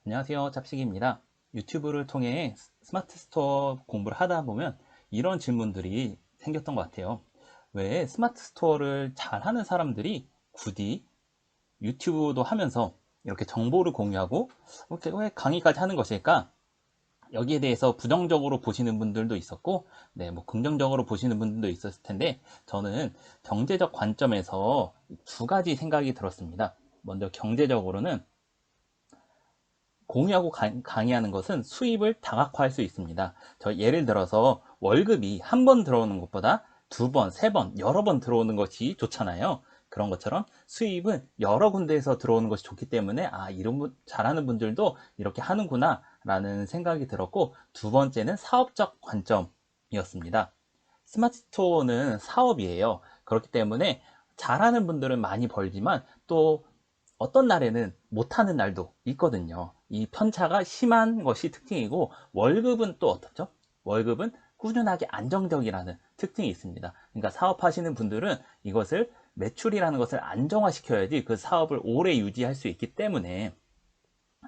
안녕하세요. 짭식입니다. 유튜브를 통해 스마트 스토어 공부를 하다 보면 이런 질문들이 생겼던 것 같아요. 왜 스마트 스토어를 잘 하는 사람들이 굳이 유튜브도 하면서 이렇게 정보를 공유하고 이렇게 왜 강의까지 하는 것일까? 여기에 대해서 부정적으로 보시는 분들도 있었고, 뭐 긍정적으로 보시는 분들도 있었을 텐데, 저는 경제적 관점에서 두 가지 생각이 들었습니다. 먼저 경제적으로는 공유하고 강의하는 것은 수입을 다각화할 수 있습니다. 예를 들어서 월급이 한 번 들어오는 것보다 두 번, 세 번, 여러 번 들어오는 것이 좋잖아요. 그런 것처럼 수입은 여러 군데에서 들어오는 것이 좋기 때문에 이런 잘하는 분들도 이렇게 하는구나 라는 생각이 들었고, 두 번째는 사업적 관점이었습니다. 스마트 스토어는 사업이에요. 그렇기 때문에 잘하는 분들은 많이 벌지만 또 어떤 날에는 못하는 날도 있거든요. 이 편차가 심한 것이 특징이고, 월급은 또 어떻죠? 월급은 꾸준하게 안정적이라는 특징이 있습니다. 그러니까 사업하시는 분들은 이것을 매출이라는 것을 안정화시켜야지 그 사업을 오래 유지할 수 있기 때문에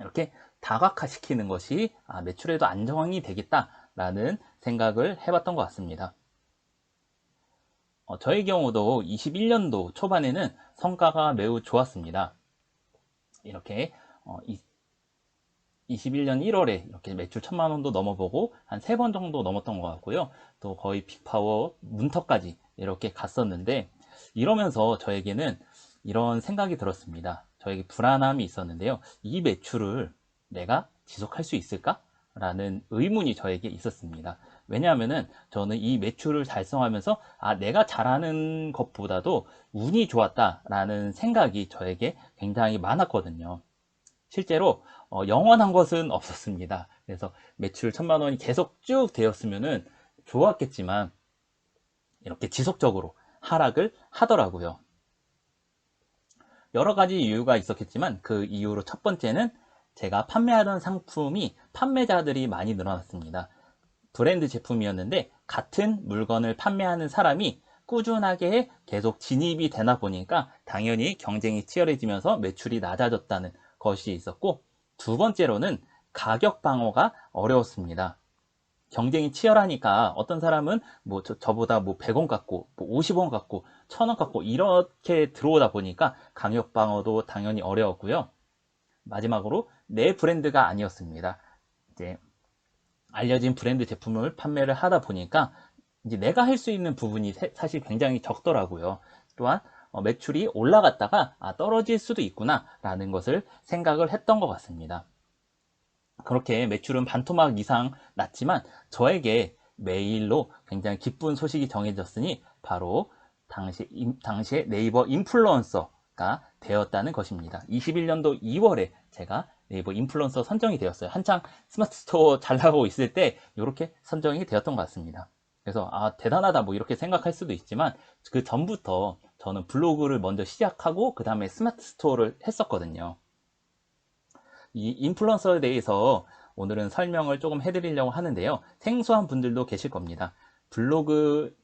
이렇게 다각화시키는 것이 매출에도 안정이 되겠다라는 생각을 해봤던 것 같습니다. 저의 경우도 21년도 초반에는 성과가 매우 좋았습니다. 이렇게 21년 1월에 이렇게 매출 1000만 원도 넘어보고 한 3번 정도 넘었던 것 같고요. 또 거의 빅파워 문턱까지 이렇게 갔었는데, 이러면서 저에게는 이런 생각이 들었습니다. 저에게 불안함이 있었는데요. 이 매출을 내가 지속할 수 있을까? 라는 의문이 저에게 있었습니다. 왜냐하면은 저는 이 매출을 달성하면서 내가 잘하는 것보다도 운이 좋았다라는 생각이 저에게 굉장히 많았거든요. 실제로 영원한 것은 없었습니다. 그래서 매출 1000만 원이 계속 쭉 되었으면은 좋았겠지만 이렇게 지속적으로 하락을 하더라고요. 여러 가지 이유가 있었겠지만 그 이유로 첫 번째는 제가 판매하던 상품이 판매자들이 많이 늘어났습니다. 브랜드 제품이었는데 같은 물건을 판매하는 사람이 꾸준하게 계속 진입이 되나 보니까 당연히 경쟁이 치열해지면서 매출이 낮아졌다는 것이 있었고, 두 번째로는 가격 방어가 어려웠습니다. 경쟁이 치열하니까 어떤 사람은 뭐 저보다 뭐 100원 갖고 뭐 50원 갖고 1000원 갖고 이렇게 들어오다 보니까 가격 방어도 당연히 어려웠고요. 마지막으로 내 브랜드가 아니었습니다. 이제 알려진 브랜드 제품을 판매를 하다 보니까 이제 내가 할 수 있는 부분이 사실 굉장히 적더라고요. 또한 매출이 올라갔다가 떨어질 수도 있구나 라는 것을 생각을 했던 것 같습니다. 그렇게 매출은 반토막 이상 났지만 저에게 메일로 굉장히 기쁜 소식이 정해졌으니 바로 당시에 네이버 인플루언서가 되었다는 것입니다. 21년도 2월에 제가 네이버 인플루언서 선정이 되었어요. 한창 스마트 스토어 잘 나가고 있을 때 이렇게 선정이 되었던 것 같습니다. 그래서 대단하다 뭐 이렇게 생각할 수도 있지만 그 전부터 저는 블로그를 먼저 시작하고 그 다음에 스마트 스토어를 했었거든요. 이 인플루언서에 대해서 오늘은 설명을 조금 해드리려고 하는데요. 생소한 분들도 계실 겁니다. 블로그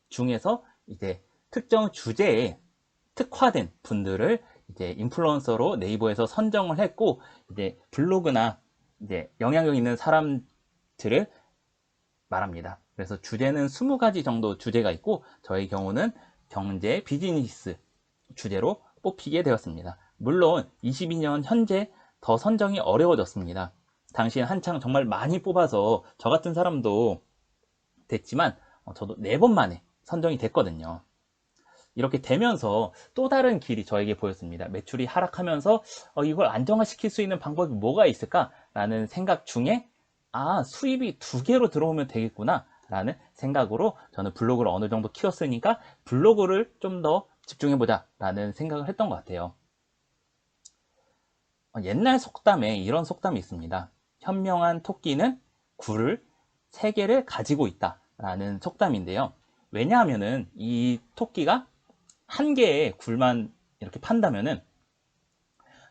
중에서 이제 특정 주제에 특화된 분들을 이제 인플루언서로 네이버에서 선정을 했고, 이제 블로그나 이제 영향력 있는 사람들을 말합니다. 그래서 주제는 20가지 정도 주제가 있고, 저의 경우는 경제, 비즈니스 주제로 뽑히게 되었습니다. 물론 22년 현재 더 선정이 어려워졌습니다. 당시엔 한창 정말 많이 뽑아서 저 같은 사람도 됐지만 저도 4번 만에 선정이 됐거든요. 이렇게 되면서 또 다른 길이 저에게 보였습니다. 매출이 하락하면서 이걸 안정화시킬 수 있는 방법이 뭐가 있을까라는 생각 중에 수입이 2개로 들어오면 되겠구나 라는 생각으로 저는 블로그를 어느 정도 키웠으니까 블로그를 좀 더 집중해보자 라는 생각을 했던 것 같아요. 옛날 속담에 이런 속담이 있습니다. 현명한 토끼는 굴을 3개를 가지고 있다 라는 속담인데요. 왜냐하면은 이 토끼가 한 개의 굴만 이렇게 판다면은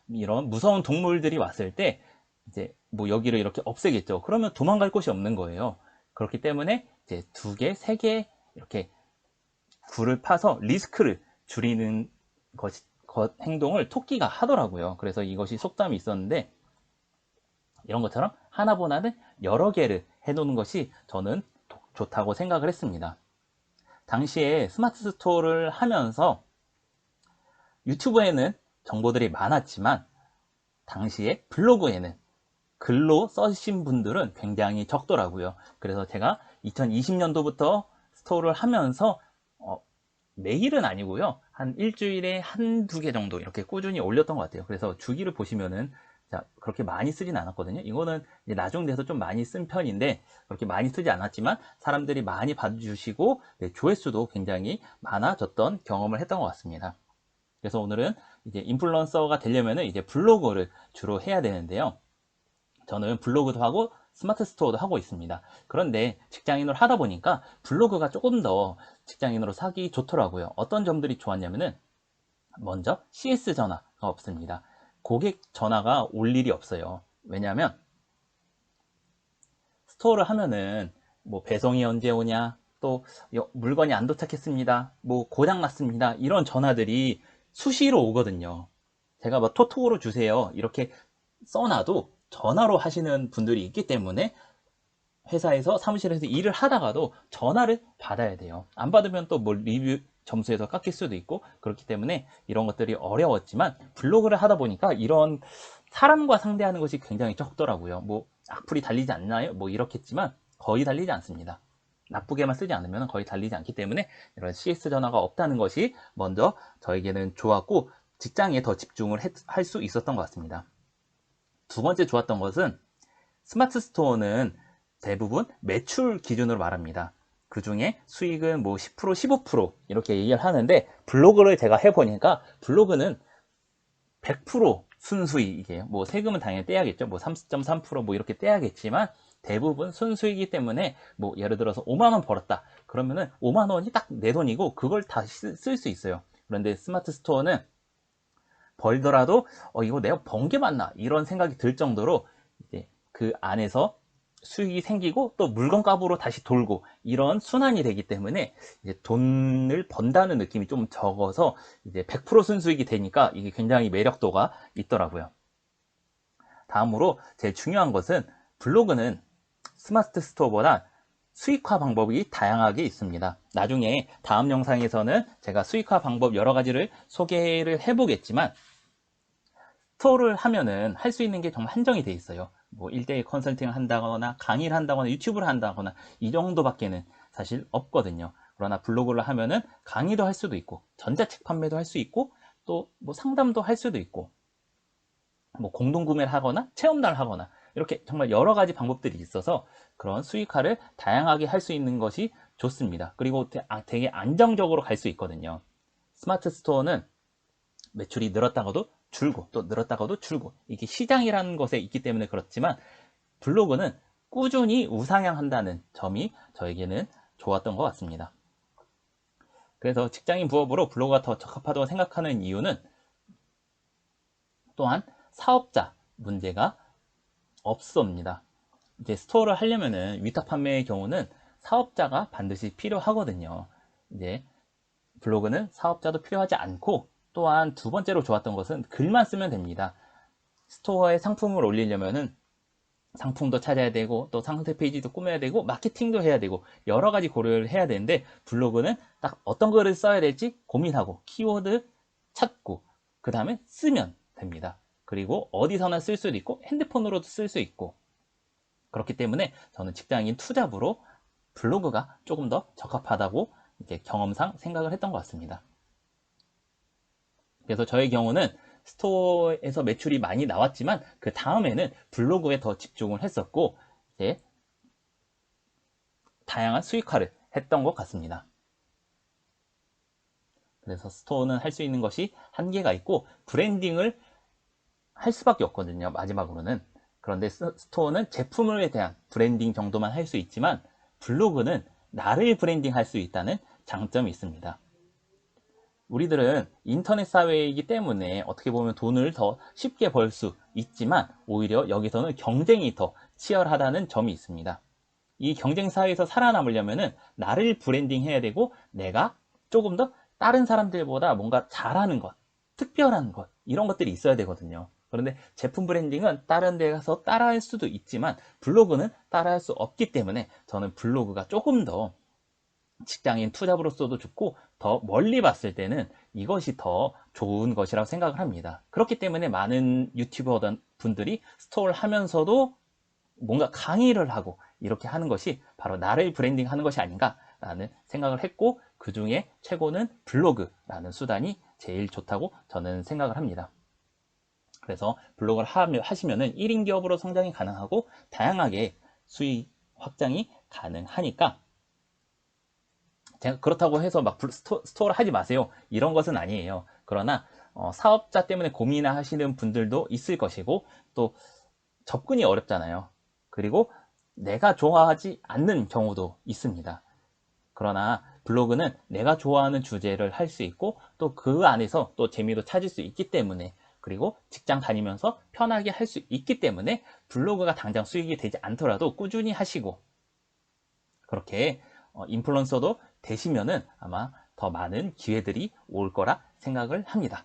이런 무서운 동물들이 왔을 때 이제 뭐 여기를 이렇게 없애겠죠. 그러면 도망갈 곳이 없는 거예요. 그렇기 때문에 이제 2개, 3개 이렇게 굴을 파서 리스크를 줄이는 행동을 토끼가 하더라고요. 그래서 이것이 속담이 있었는데, 이런 것처럼 하나보다는 여러 개를 해놓는 것이 저는 좋다고 생각을 했습니다. 당시에 스마트 스토어를 하면서 유튜브에는 정보들이 많았지만 당시에 블로그에는 글로 써신 분들은 굉장히 적더라고요. 그래서 제가 2020년도부터 스토어를 하면서 매일은 아니고요, 한 일주일에 한두 개 정도 이렇게 꾸준히 올렸던 것 같아요. 그래서 주기를 보시면은 그렇게 많이 쓰진 않았거든요. 이거는 이제 나중 돼서 좀 많이 쓴 편인데 그렇게 많이 쓰지 않았지만 사람들이 많이 봐주시고 조회수도 굉장히 많아졌던 경험을 했던 것 같습니다. 그래서 오늘은 이제 인플루언서가 되려면은 이제 블로그를 주로 해야 되는데요. 저는 블로그도 하고 스마트 스토어도 하고 있습니다. 그런데 직장인으로 하다 보니까 블로그가 조금 더 직장인으로 사기 좋더라고요. 어떤 점들이 좋았냐면은 먼저 CS 전화가 없습니다. 고객 전화가 올 일이 없어요. 왜냐하면 스토어를 하면은 뭐 배송이 언제 오냐, 또 물건이 안 도착했습니다, 뭐 고장 났습니다, 이런 전화들이 수시로 오거든요. 제가 뭐 토톡으로 주세요 이렇게 써놔도 전화로 하시는 분들이 있기 때문에 회사에서 사무실에서 일을 하다가도 전화를 받아야 돼요. 안 받으면 또 뭐 리뷰 점수에서 깎일 수도 있고, 그렇기 때문에 이런 것들이 어려웠지만 블로그를 하다 보니까 이런 사람과 상대하는 것이 굉장히 적더라고요. 뭐 악플이 달리지 않나요? 뭐 이렇겠지만 거의 달리지 않습니다. 나쁘게만 쓰지 않으면 거의 달리지 않기 때문에 이런 CS 전화가 없다는 것이 먼저 저에게는 좋았고 직장에 더 집중을 할 수 있었던 것 같습니다. 두 번째 좋았던 것은 스마트 스토어는 대부분 매출 기준으로 말합니다. 그 중에 수익은 뭐 10%, 15% 이렇게 얘기를 하는데, 블로그를 제가 해보니까 블로그는 100% 순수익이에요. 뭐 세금은 당연히 떼야겠죠. 뭐 30.3% 뭐 이렇게 떼야겠지만 대부분 순수익이기 때문에 뭐 예를 들어서 5만 원 벌었다 그러면은 5만 원이 딱 내 돈이고 그걸 다시 쓸 수 있어요. 그런데 스마트 스토어는 벌더라도 이거 내가 번 게 맞나 이런 생각이 들 정도로 이제 그 안에서 수익이 생기고 또 물건 값으로 다시 돌고 이런 순환이 되기 때문에 이제 돈을 번다는 느낌이 좀 적어서 이제 100% 순수익이 되니까 이게 굉장히 매력도가 있더라고요. 다음으로 제일 중요한 것은 블로그는 스마트 스토어보다 수익화 방법이 다양하게 있습니다. 나중에 다음 영상에서는 제가 수익화 방법 여러 가지를 소개를 해보겠지만, 스토어를 하면은 할 수 있는 게 정말 한정이 돼 있어요. 뭐 1대1 컨설팅을 한다거나 강의를 한다거나 유튜브를 한다거나 이 정도밖에는 사실 없거든요. 그러나 블로그를 하면은 강의도 할 수도 있고 전자책 판매도 할 수 있고 또 뭐 상담도 할 수도 있고 뭐 공동구매를 하거나 체험단을 하거나 이렇게 정말 여러 가지 방법들이 있어서 그런 수익화를 다양하게 할 수 있는 것이 좋습니다. 그리고 되게 안정적으로 갈 수 있거든요. 스마트 스토어는 매출이 늘었다가도 줄고 또 늘었다가도 줄고 이게 시장이라는 것에 있기 때문에 그렇지만, 블로그는 꾸준히 우상향한다는 점이 저에게는 좋았던 것 같습니다. 그래서 직장인 부업으로 블로그가 더 적합하다고 생각하는 이유는 또한 사업자 문제가 없습니다. 이제 스토어를 하려면은 위탁 판매의 경우는 사업자가 반드시 필요하거든요. 이제 블로그는 사업자도 필요하지 않고, 또한 두 번째로 좋았던 것은 글만 쓰면 됩니다. 스토어에 상품을 올리려면은 상품도 찾아야 되고 또 상세 페이지도 꾸며야 되고 마케팅도 해야 되고 여러 가지 고려를 해야 되는데, 블로그는 딱 어떤 글을 써야 될지 고민하고 키워드 찾고 그 다음에 쓰면 됩니다. 그리고 어디서나 쓸 수도 있고 핸드폰으로도 쓸 수 있고, 그렇기 때문에 저는 직장인 투잡으로 블로그가 조금 더 적합하다고 이제 경험상 생각을 했던 것 같습니다. 그래서 저의 경우는 스토어에서 매출이 많이 나왔지만 그 다음에는 블로그에 더 집중을 했었고 이제 다양한 수익화를 했던 것 같습니다. 그래서 스토어는 할 수 있는 것이 한계가 있고 브랜딩을 할 수밖에 없거든요, 마지막으로는. 그런데 스토어는 제품에 대한 브랜딩 정도만 할 수 있지만 블로그는 나를 브랜딩 할 수 있다는 장점이 있습니다. 우리들은 인터넷 사회이기 때문에 어떻게 보면 돈을 더 쉽게 벌 수 있지만 오히려 여기서는 경쟁이 더 치열하다는 점이 있습니다. 이 경쟁 사회에서 살아남으려면 나를 브랜딩 해야 되고 내가 조금 더 다른 사람들보다 뭔가 잘하는 것, 특별한 것, 이런 것들이 있어야 되거든요. 그런데 제품 브랜딩은 다른 데 가서 따라할 수도 있지만 블로그는 따라할 수 없기 때문에 저는 블로그가 조금 더 직장인 투잡으로서도 좋고 더 멀리 봤을 때는 이것이 더 좋은 것이라고 생각을 합니다. 그렇기 때문에 많은 유튜버 분들이 스토어를 하면서도 뭔가 강의를 하고 이렇게 하는 것이 바로 나를 브랜딩 하는 것이 아닌가라는 생각을 했고, 그 중에 최고는 블로그라는 수단이 제일 좋다고 저는 생각을 합니다. 그래서 블로그를 하시면은 1인 기업으로 성장이 가능하고 다양하게 수익 확장이 가능하니까, 제가 그렇다고 해서 막 스토어를 하지 마세요, 이런 것은 아니에요. 그러나 사업자 때문에 고민하시는 분들도 있을 것이고, 또 접근이 어렵잖아요. 그리고 내가 좋아하지 않는 경우도 있습니다. 그러나 블로그는 내가 좋아하는 주제를 할 수 있고 또 그 안에서 또 재미도 찾을 수 있기 때문에, 그리고 직장 다니면서 편하게 할 수 있기 때문에 블로그가 당장 수익이 되지 않더라도 꾸준히 하시고 그렇게 인플루언서도 되시면은 아마 더 많은 기회들이 올 거라 생각을 합니다.